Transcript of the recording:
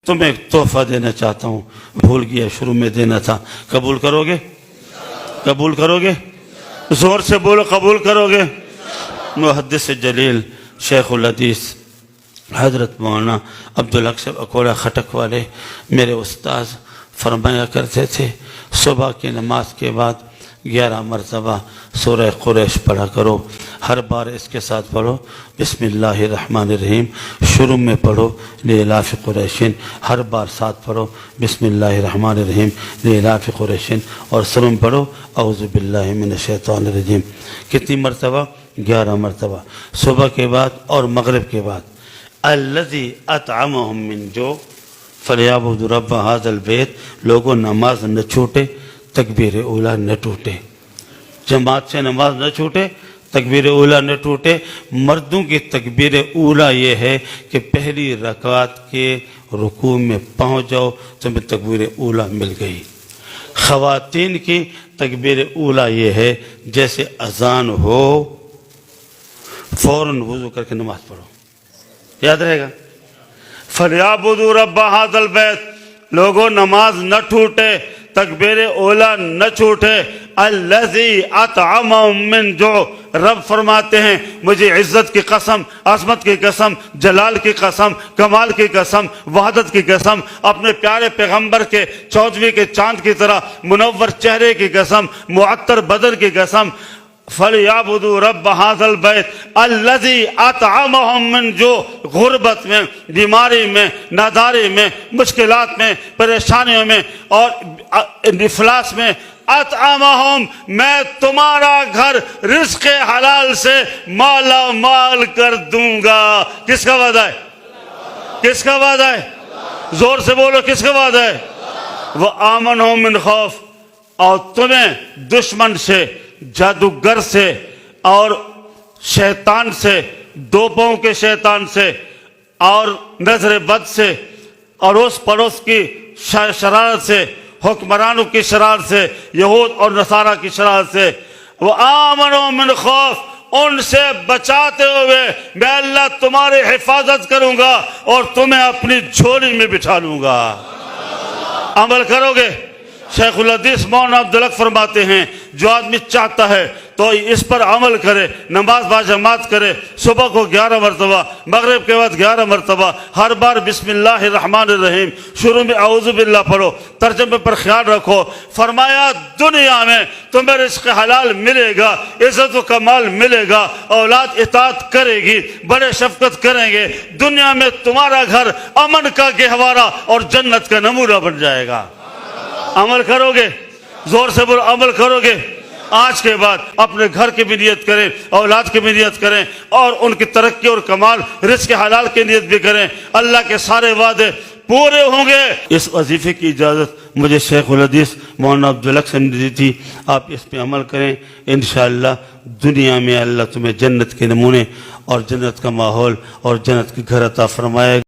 تمہیں ایک تحفہ دینا چاہتا ہوں، بھول گیا شروع میں دینا تھا، قبول کرو گے؟ قبول کرو گے؟ زور سے بولو، قبول کرو گے؟ محدث جلیل شیخ الحدیث حضرت مولانا عبدالحق صاحب اکوڑا خٹک والے میرے استاذ فرمایا کرتے تھے، صبح کی نماز کے بعد 11 مرتبہ سورہ قریش پڑھا کرو، ہر بار اس کے ساتھ پڑھو بسم اللہ الرحمن الرحیم، شروع میں پڑھو لإلاف قریشین، ہر بار ساتھ پڑھو بسم اللہ الرحمن الرحیم لإلاف قریشین، اور شروع میں پڑھو اعوذ باللہ من الشیطان الرجیم۔ کتنی مرتبہ؟ 11 مرتبہ، صبح کے بعد اور مغرب کے بعد۔ الذی اطعمہم من جوع فلیعبدوا رب ھذا البیت، لوگوں نماز نہ چھوٹے، تکبیر اولیٰ نہ ٹوٹے، جماعت سے نماز نہ چھوٹے، تکبیر اولیٰ نہ ٹوٹے۔ مردوں کی تکبیر اولیٰ یہ ہے کہ پہلی رکعت کے رکوع میں پہنچ جاؤ، تمہیں تکبیر اولیٰ مل گئی۔ خواتین کی تکبیر اولیٰ یہ ہے جیسے اذان ہو فوراً وضو کر کے نماز پڑھو، یاد رہے گا؟ فَلْيَعْبُدُوا رَبَّ هَذَا الْبَيْتِ، لوگوں نماز نہ ٹوٹے، تکبیر اولیٰ نہ چھوٹے۔ الذی اطعمہم من جوع، رب فرماتے ہیں مجھے عزت کی قسم، عظمت کی قسم، جلال کی قسم، کمال کی قسم، وحدت کی قسم، اپنے پیارے پیغمبر کے 14ویں کے چاند کی طرح منور چہرے کی قسم، معطر بدن کی قسم، فَلْيَعْبُدُوا رَبَّ هَذَا الْبَيْتِ الَّذِي أَطْعَمَهُم مِّن جوع، غربت میں، بیماری میں، ناداری میں، مشکلات میں، پریشانیوں میں اور افلاس میں، اطعمہم، میں تمہارا گھر رزق حلال سے مالا مال کر دوں گا۔ کس کا وعدہ ہے؟ کس کا وعدہ ہے؟ زور سے بولو، کس کا وعدہ ہے؟ وَآمَنْهُم مِّن خَوْفٍ، اور تمہیں دشمن سے، جادوگر سے اور شیطان سے، دو پاؤں کے شیطان سے اور نظر بد سے اور اس پڑوس کی شرارت سے، حکمرانوں کی شرارت سے، یہود اور نصارہ کی شرارت سے، وَآمَنُوا مِنْ خَوْفٍ، ان سے بچاتے ہوئے میں اللہ تمہاری حفاظت کروں گا اور تمہیں اپنی جھولی میں بٹھا لوں گا۔ عمل کرو گے؟ شیخ الحدیث مولانا عبدالحق فرماتے ہیں جو آدمی چاہتا ہے تو اس پر عمل کرے، نماز باجماعت کرے، صبح کو 11 مرتبہ، مغرب کے بعد 11 مرتبہ، ہر بار بسم اللہ الرحمن الرحیم، شروع میں اعوذ باللہ پڑھو، ترجمے پر خیال رکھو۔ فرمایا دنیا میں تمہیں رزق حلال ملے گا، عزت و کمال ملے گا، اولاد اطاعت کرے گی، بڑے شفقت کریں گے، دنیا میں تمہارا گھر امن کا گہوارہ اور جنت کا نمونہ بن جائے گا۔ عمل کرو گے؟ زور سے بولو، عمل کرو گے؟ آج کے بعد اپنے گھر کی بھی نیت کریں، اولاد کی بھی نیت کریں اور ان کی ترقی اور کمال، رزق حلال کی نیت بھی کریں، اللہ کے سارے وعدے پورے ہوں گے۔ اس وظیفے کی اجازت مجھے شیخ الحدیث مولانا عبدالحق سے دی تھی، آپ اس پہ عمل کریں، انشاءاللہ دنیا میں اللہ تمہیں جنت کے نمونے اور جنت کا ماحول اور جنت کے گھر عطا فرمائے گا۔